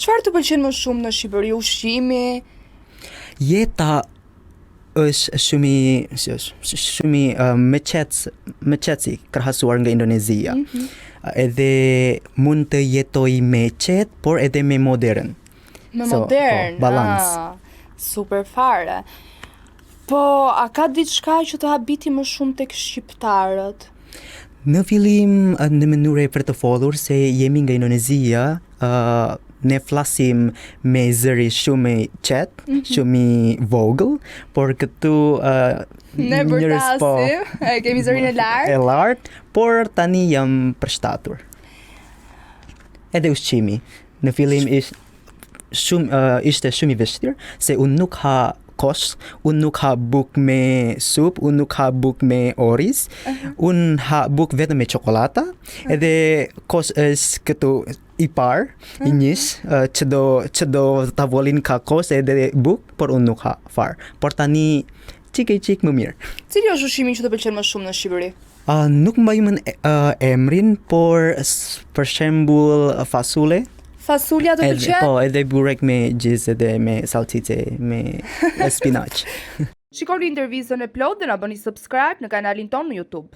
Çfarë të pëlqen më shumë në Shqipëri? Ushqimi? Jeta është shumë me qetësi krahasuar nga Indonezia. Edhe mund të jetoj me qetë, por edhe me modern. Me modern? Po, balans. Super fare. Po, a ka diçka që të habiti më shumë tek shqiptarët? Në fillim, në mënyrë për të folur se jemi nga Indonezia, ne flasim me zëri shumë i qetë, shumë i vogël, por këtu ne bërtasim, kemi zërin e lartë. E lartë, por tani jam përshtatur. Edhe ushqimi. Në fillim ishte shumë i vështirë, se unë nuk ha kosh, unë nuk ha buk me sup, unë nuk ha buk me oriz, unë ha buk vetëm me çokolata, edhe kosh është këtu i parë, i njës, që do tavolin ka kosh edhe buk, por unë nuk ha farë. Por tani çik më mirë. Cili është ushqimi që të pëlqen më shumë në Shqipëri? Nuk mbaj mend emrin, por për shembull fasule. Fasulja të pëlqen? Po, edhe burek me gjizë edhe me salcice, me spinaq. Shikoni intervistën e plot dhe na bëni subscribe në kanalin ton në YouTube.